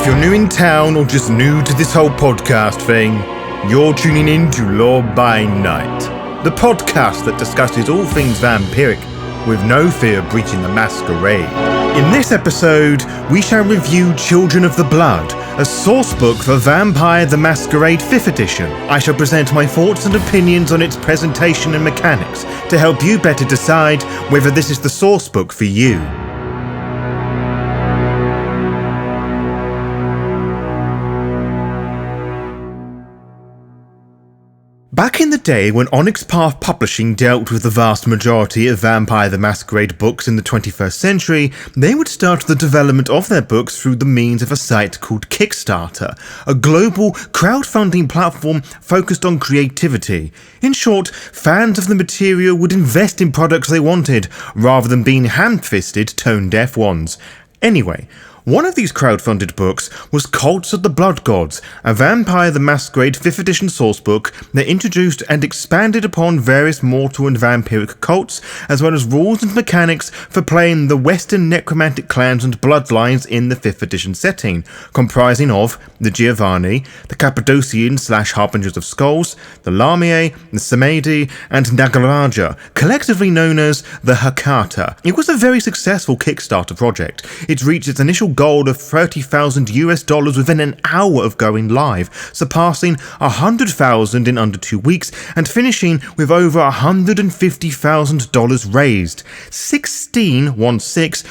If you're new in town or just new to this whole podcast thing, you're tuning in to Lore by Night, the podcast that discusses all things vampiric with no fear of breaching the masquerade. In this episode, we shall review Children of the Blood, a sourcebook for Vampire the Masquerade 5th Edition. I shall present my thoughts and opinions on its presentation and mechanics to help you better decide whether this is the sourcebook for you. Back in the day when Onyx Path Publishing dealt with the vast majority of Vampire the Masquerade books in the 21st century, they would start the development of their books through the means of a site called Kickstarter, a global crowdfunding platform focused on creativity. In short, fans of the material would invest in products they wanted, rather than being ham-fisted, tone-deaf ones. Anyway, one of these crowdfunded books was Cults of the Blood Gods, a Vampire the Masquerade 5th Edition sourcebook that introduced and expanded upon various mortal and vampiric cults, as well as rules and mechanics for playing the Western necromantic clans and bloodlines in the 5th Edition setting, comprising of the Giovanni, the Cappadocians/Harbingers of Skulls, the Lamia, the Samedi, and Nagaraja, collectively known as the Hakata. It was a very successful Kickstarter project. It reached its initial goal of $30,000 within an hour of going live, surpassing 100,000 in under 2 weeks and finishing with over $150,000 raised. 16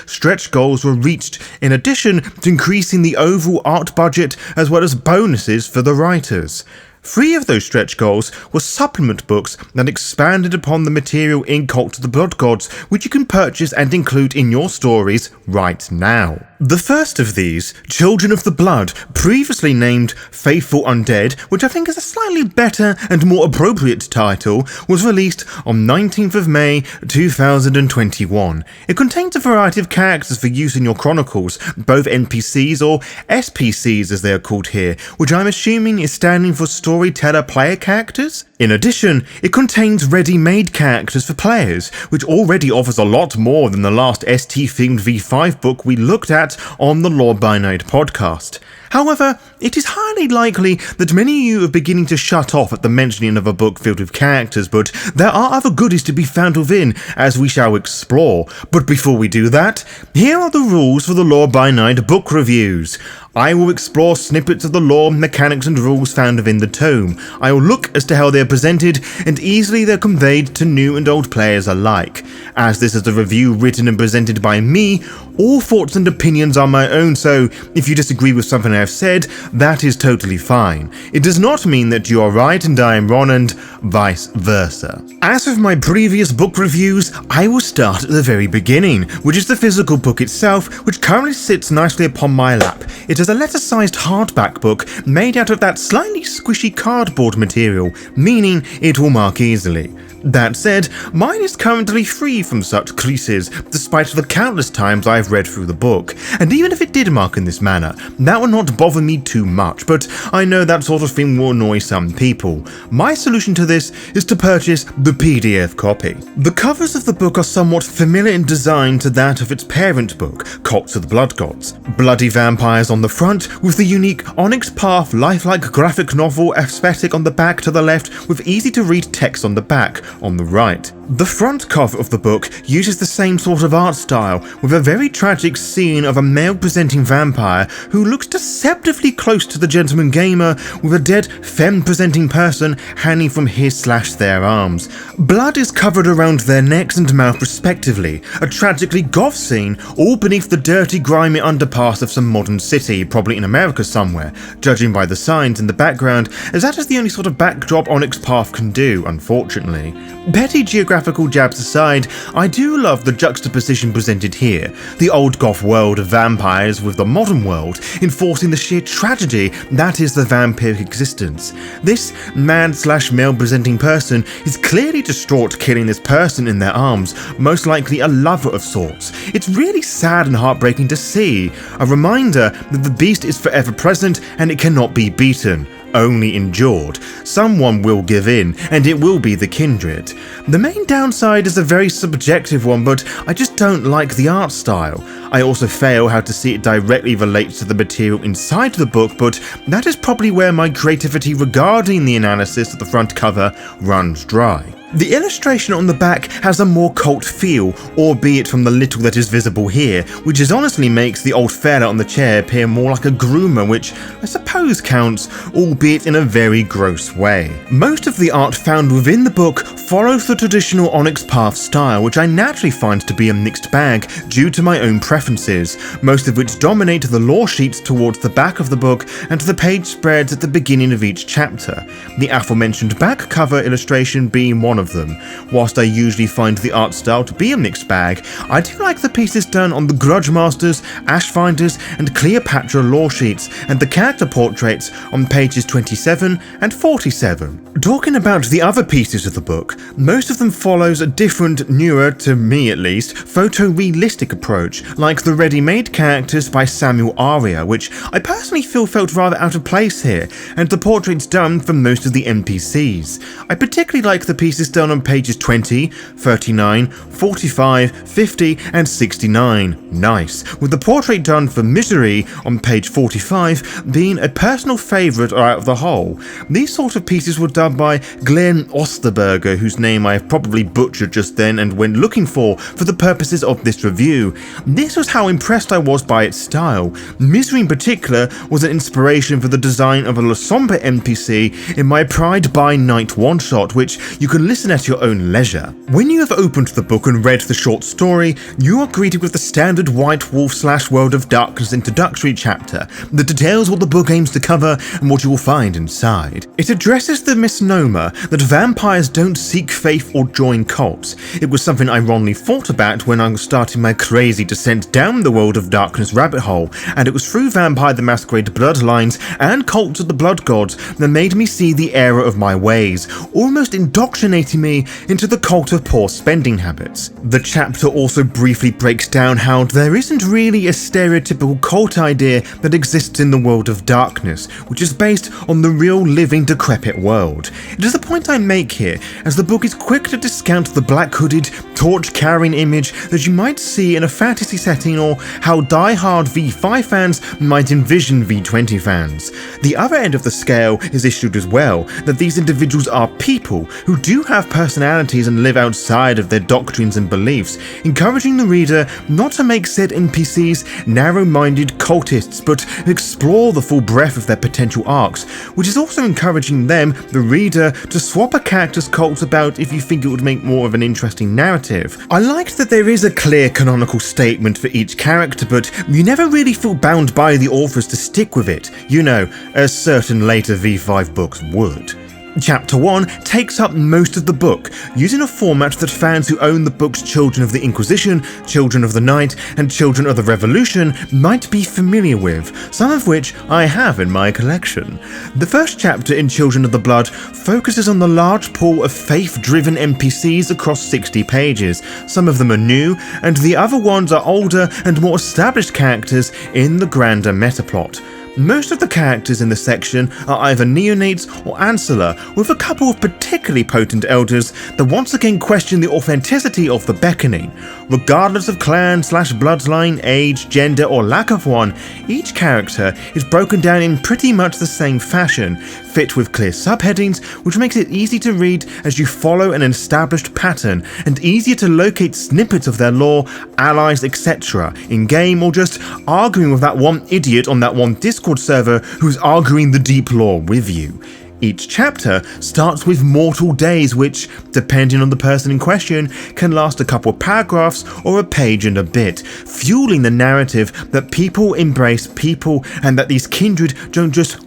stretch goals were reached, in addition to increasing the overall art budget as well as bonuses for the writers. 3 of those stretch goals were supplement books that expanded upon the material in Cult of the Blood Gods, which you can purchase and include in your stories right now. The first of these, Children of the Blood, previously named Faithful Undead, which I think is a slightly better and more appropriate title, was released on 19th of May 2021. It contains a variety of characters for use in your chronicles, both NPCs or SPCs as they are called here, which I'm assuming is standing for Storyteller player characters. In addition, it contains ready-made characters for players, which already offers a lot more than the last ST-themed V5 book we looked at on the Lore by Night podcast. However, it is highly likely that many of you are beginning to shut off at the mentioning of a book filled with characters, but there are other goodies to be found within, as we shall explore. But before we do that, here are the rules for the Lore by Night book reviews. I will explore snippets of the lore, mechanics and rules found within the tome. I will look as to how they are presented and easily they're conveyed to new and old players alike. As this is a review written and presented by me, all thoughts and opinions are my own, so if you disagree with something I have said, that is totally fine. It does not mean that you are right and I am wrong and vice versa. As with my previous book reviews, I will start at the very beginning, which is the physical book itself, which currently sits nicely upon my lap. It is a letter-sized hardback book made out of that slightly squishy cardboard material, meaning it will mark easily. That said, mine is currently free from such creases, despite the countless times I have read through the book, and even if it did mark in this manner, that would not bother me too much, but I know that sort of thing will annoy some people. My solution to this is to purchase the PDF copy. The covers of the book are somewhat familiar in design to that of its parent book, Cults of the Blood Gods. Bloody vampires on the front, with the unique Onyx Path lifelike graphic novel aesthetic on the back to the left, with easy-to-read text on the back on the right. The front cover of the book uses the same sort of art style, with a very tragic scene of a male-presenting vampire who looks deceptively close to the gentleman gamer, with a dead femme-presenting person hanging from his/their arms. Blood is covered around their necks and mouth respectively, a tragically goth scene, all beneath the dirty, grimy underpass of some modern city, probably in America somewhere, judging by the signs in the background, as that is the only sort of backdrop Onyx Path can do, unfortunately. Petty geographical jabs aside, I do love the juxtaposition presented here, the old goth world of vampires with the modern world, enforcing the sheer tragedy that is the vampiric existence. This man/male presenting person is clearly distraught killing this person in their arms, most likely a lover of sorts. It's really sad and heartbreaking to see, a reminder that the beast is forever present and it cannot be beaten. only endured. Someone will give in, and it will be the kindred. The main downside is a very subjective one, but I just don't like the art style. I also fail how to see it directly relates to the material inside the book, but that is probably where my creativity regarding the analysis of the front cover runs dry. The illustration on the back has a more cult feel, albeit from the little that is visible here, which honestly makes the old fella on the chair appear more like a groomer, which I suppose counts, albeit in a very gross way. Most of the art found within the book follows the traditional Onyx Path style, which I naturally find to be a mixed bag due to my own preferences, most of which dominate the lore sheets towards the back of the book and the page spreads at the beginning of each chapter, the aforementioned back cover illustration being one of them. Whilst I usually find the art style to be a mixed bag, I do like the pieces done on the Grudge Masters, Ashfinders and Cleopatra lore sheets and the character portraits on pages 27 and 47. Talking about the other pieces of the book, most of them follows a different, newer, to me at least, photorealistic approach, like the ready-made characters by Samuel Aria, which I personally feel felt rather out of place here, and the portraits done for most of the NPCs. I particularly like the pieces done on pages 20, 39, 45, 50 and 69. Nice. With the portrait done for Misery on page 45 being a personal favourite out of the whole. These sort of pieces were done by Glenn Osterberger, whose name I have probably butchered just then and went looking for the purposes of this review. This was how impressed I was by its style. Misery in particular was an inspiration for the design of a La Sombra NPC in my Pride by Night one-shot, which you can listen at your own leisure. When you have opened the book and read the short story, you are greeted with the standard White Wolf / World of Darkness introductory chapter that details what the book aims to cover and what you will find inside. It addresses the misnomer that vampires don't seek faith or join cults. It was something I wrongly thought about when I was starting my crazy descent down the World of Darkness rabbit hole, and it was through Vampire the Masquerade bloodlines and cults of the blood gods that made me see the error of my ways, almost indoctrinating me into the cult of poor spending habits. The chapter also briefly breaks down how there isn't really a stereotypical cult idea that exists in the World of Darkness, which is based on the real living decrepit world. It is the point I make here, as the book is quick to discount the black-hooded, torch-carrying image that you might see in a fantasy setting or how die-hard V5 fans might envision V20 fans. The other end of the scale is issued as well, that these individuals are people who do have personalities and live outside of their doctrines and beliefs, encouraging the reader not to make said NPCs narrow-minded cultists, but explore the full breadth of their potential arcs, which is also encouraging them, the reader, to swap a character's cult about if you think it would make more of an interesting narrative. I liked that there is a clear canonical statement for each character, but you never really feel bound by the authors to stick with it, you know, as certain later V5 books would. Chapter 1 takes up most of the book, using a format that fans who own the books Children of the Inquisition, Children of the Night, and Children of the Revolution might be familiar with, some of which I have in my collection. The first chapter in Children of the Blood focuses on the large pool of faith-driven NPCs across 60 pages. Some of them are new, and the other ones are older and more established characters in the grander metaplot. Most of the characters in the section are either neonates or ancillor, with a couple of particularly potent elders that once again question the authenticity of the beckoning. Regardless of clan / bloodline, age, gender or lack of one, each character is broken down in pretty much the same fashion, fit with clear subheadings, which makes it easy to read as you follow an established pattern, and easier to locate snippets of their lore, allies, etc. in-game, or just arguing with that one idiot on that one Discord server who's arguing the deep lore with you. Each chapter starts with mortal days which, depending on the person in question, can last a couple of paragraphs or a page and a bit, fueling the narrative that people embrace people and that these kindred don't just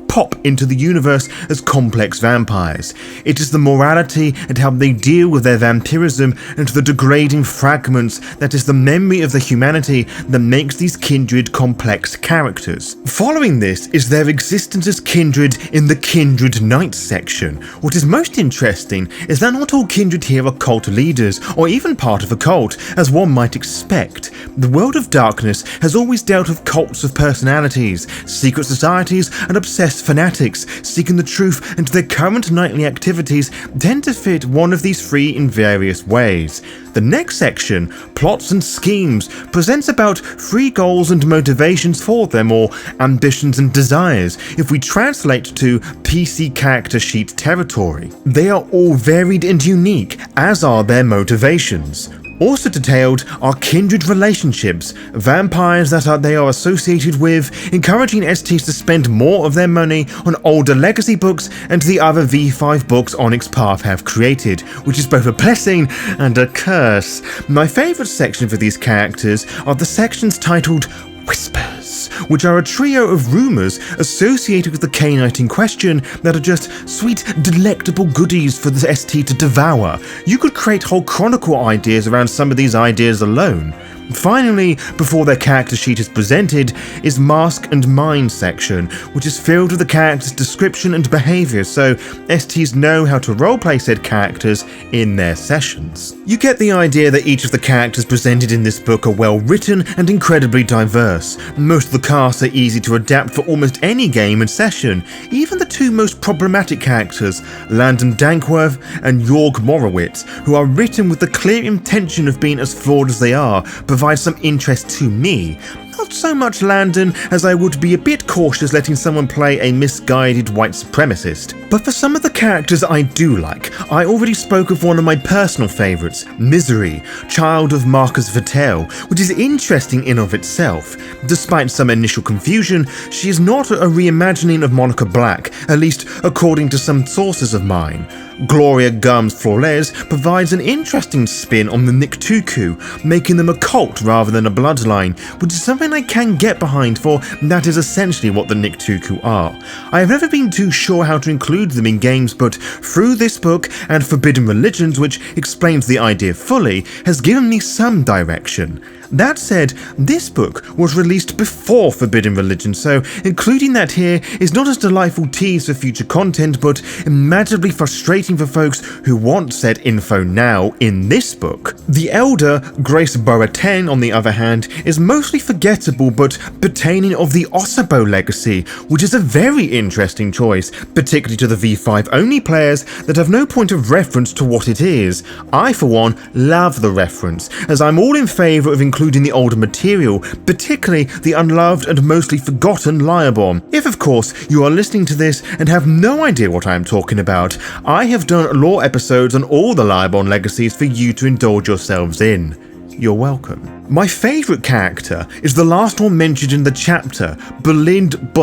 pop into the universe as complex vampires. It is the morality and how they deal with their vampirism and the degrading fragments that is the memory of the humanity that makes these kindred complex characters. Following this is their existence as kindred in the Kindred Knights section. What is most interesting is that not all kindred here are cult leaders or even part of a cult, as one might expect. The World of Darkness has always dealt with cults of personalities, secret societies and obsessed quest fanatics seeking the truth, and their current nightly activities tend to fit one of these three in various ways. The next section, Plots and Schemes, presents about 3 goals and motivations for them, or ambitions and desires, if we translate to PC character sheet territory. They are all varied and unique, as are their motivations. Also detailed are kindred relationships, vampires that they are associated with, encouraging STs to spend more of their money on older legacy books and the other V5 books Onyx Path have created, which is both a blessing and a curse. My favourite section for these characters are the sections titled Whispers, which are a trio of rumours associated with the K-Knight in question that are just sweet, delectable goodies for the ST to devour. You could create whole chronicle ideas around some of these ideas alone. Finally, before their character sheet is presented, is Mask and Mind section, which is filled with the character's description and behaviour, so STs know how to roleplay said characters in their sessions. You get the idea that each of the characters presented in this book are well written and incredibly diverse. Most of the casts are easy to adapt for almost any game and session. Even the 2 most problematic characters, Landon Dankworth and Jorg Morowitz, who are written with the clear intention of being as flawed as they are, provide some interest to me. Not so much Landon, as I would be a bit cautious letting someone play a misguided white supremacist. But for some of the characters I do like, I already spoke of one of my personal favourites, Misery, child of Marcus Vittel, which is interesting in of itself. Despite some initial confusion, she is not a reimagining of Monica Black, at least according to some sources of mine. Gloria Gums Flores provides an interesting spin on the Niktuku, making them a cult rather than a bloodline, which is something I can get behind, for that is essentially what the Niktuku are. I have never been too sure how to include them in games, but through this book and Forbidden Religions, which explains the idea fully, has given me some direction. That said, this book was released before Forbidden Religion, so including that here is not as delightful tease for future content, but imaginatively frustrating for folks who want said info now in this book. The elder, Grace Boraten, on the other hand, is mostly forgettable but pertaining of the Osobo legacy, which is a very interesting choice, particularly to the V5 only players that have no point of reference to what it is. I, for one, love the reference, as I'm all in favour of including the older material, particularly the unloved and mostly forgotten Lyrebon. If, of course, you are listening to this and have no idea what I am talking about, I have done lore episodes on all the Lyrebon legacies for you to indulge yourselves in. You're welcome. My favourite character is the last one mentioned in the chapter, Belind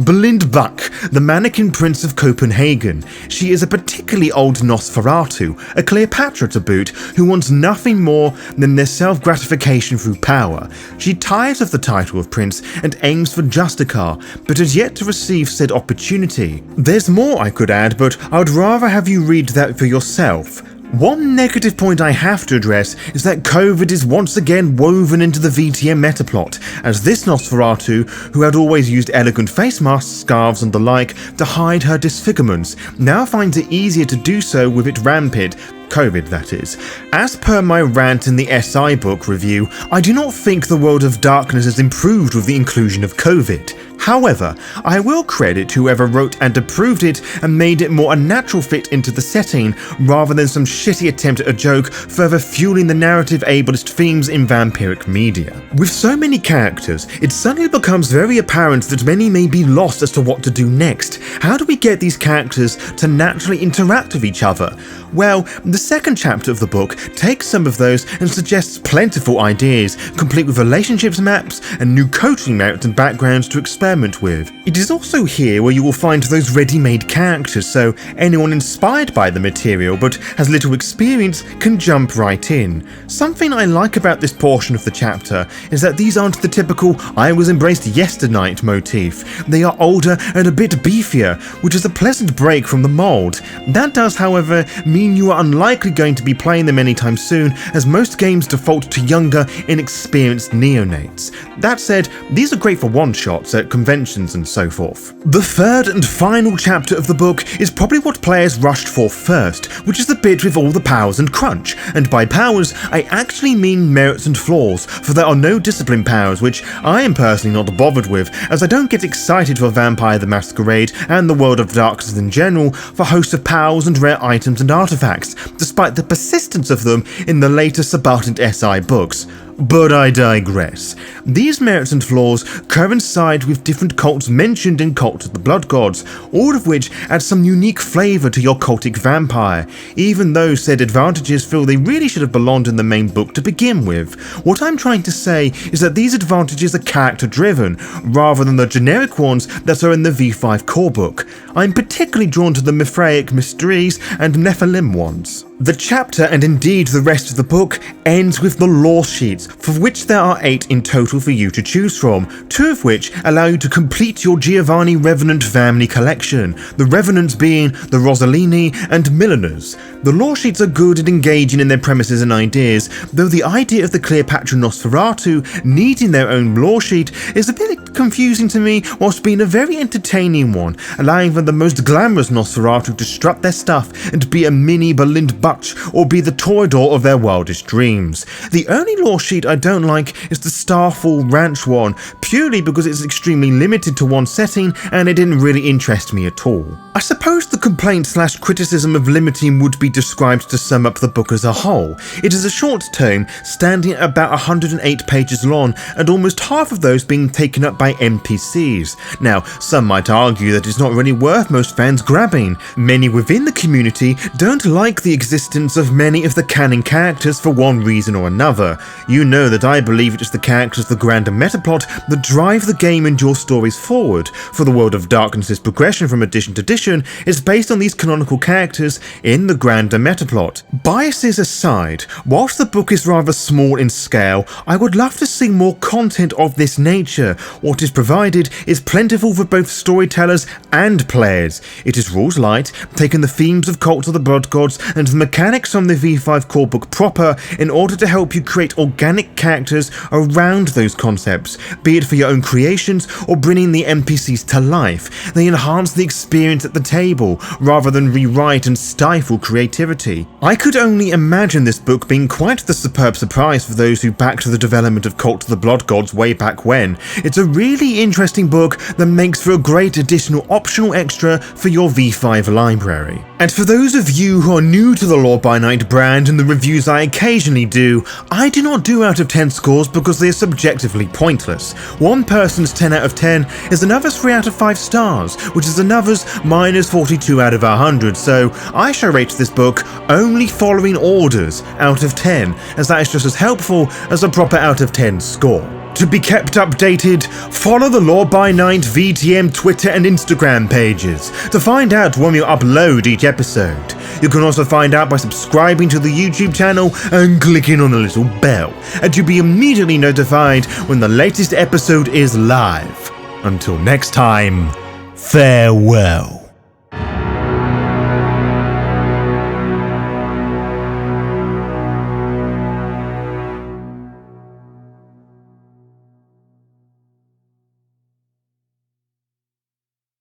Belind Buck, the mannequin prince of Copenhagen. She is a particularly old Nosferatu, a Cleopatra to boot, who wants nothing more than their self-gratification through power. She tires of the title of prince and aims for Justicar, but has yet to receive said opportunity. There's more I could add, but I would rather have you read that for yourself. One negative point I have to address is that COVID is once again woven into the VTM metaplot, as this Nosferatu, who had always used elegant face masks, scarves and the like to hide her disfigurements, now finds it easier to do so with it rampant. COVID, that is. As per my rant in the SI book review, I do not think the world of darkness has improved with the inclusion of COVID. However, I will credit whoever wrote and approved it and made it more a natural fit into the setting, rather than some shitty attempt at a joke further fueling the narrative ableist themes in vampiric media. With so many characters, it suddenly becomes very apparent that many may be lost as to what to do next. How do we get these characters to naturally interact with each other? Well, the second chapter of the book takes some of those and suggests plentiful ideas, complete with relationships maps and new coaching merits and backgrounds to experiment with. It is also here where you will find those ready-made characters, so anyone inspired by the material but has little experience can jump right in. Something I like about this portion of the chapter is that these aren't the typical "I was embraced yesternight" motif. They are older and a bit beefier, which is a pleasant break from the mould. That does, however, mean you are unlikely likely going to be playing them anytime soon, as most games default to younger, inexperienced neonates. That said, these are great for one-shots at conventions and so forth. The third and final chapter of the book is probably what players rushed for first, which is the bit with all the powers and crunch. And by powers, I actually mean merits and flaws, for there are no discipline powers, which I am personally not bothered with, as I don't get excited for Vampire the Masquerade and the World of Darkness in general for hosts of powers and rare items and artifacts, despite the persistence of them in the later Subaltern SI books. But I digress. These merits and flaws coincide with different cults mentioned in Cult of the Blood Gods, all of which add some unique flavour to your cultic vampire, even though said advantages feel they really should have belonged in the main book to begin with. What I'm trying to say is that these advantages are character driven, rather than the generic ones that are in the V5 core book. I'm particularly drawn to the Mithraeus mysteries and Nephilim ones. The chapter, and indeed the rest of the book, ends with the lore sheets, for which there are 8 in total for you to choose from, 2 of which allow you to complete your Giovanni Revenant family collection, the Revenants being the Rossellini and Milliners. The lore sheets are good and engaging in their premises and ideas, though the idea of the Cleopatra Nosferatu needing their own lore sheet is a bit confusing to me, whilst being a very entertaining one, allowing for the most glamorous Nosferatu to strut their stuff and be a mini Belinda Butch or be the toreador of their wildest dreams. The only lore sheet I don't like is the Starfall Ranch one, purely because it's extremely limited to one setting and it didn't really interest me at all. I suppose the complaint/criticism of limiting would be described to sum up the book as a whole. It is a short tome, standing at about 108 pages long, and almost half of those being taken up by NPCs. Now, some might argue that it's not really worth most fans grabbing. Many within the community don't like the existence of many of the canon characters for one reason or another. You know that I believe it is the characters of the grander metaplot that drive the game and your stories forward, for the World of Darkness's progression from edition to edition is based on these canonical characters in the grander metaplot. Biases aside, whilst the book is rather small in scale, I would love to see more content of this nature. What is provided is plentiful for both storytellers and players. It is rules light, taking the themes of Cult of the Blood Gods and the mechanics from the V5 core book proper in order to help you create organic characters around those concepts, be it for your own creations or bringing the NPCs to life. They enhance the experience at the table, rather than rewrite and stifle creativity. I could only imagine this book being quite the superb surprise for those who backed the development of Cult of the Blood Gods way back when. It's a really interesting book that makes for a great additional optional extra for your V5 library. And for those of you who are new to the Lore by Night brand and the reviews I occasionally do, I do not do out of 10 scores because they are subjectively pointless. One person's 10 out of 10 is another's 3 out of 5 stars, which is another's minus 42 out of 100, so I shall rate this book only following orders out of 10, as that is just as helpful as a proper out of 10 score. To be kept updated, follow the Lore by Night VTM Twitter and Instagram pages to find out when we upload each episode. You can also find out by subscribing to the YouTube channel and clicking on the little bell, and you'll be immediately notified when the latest episode is live. Until next time, farewell.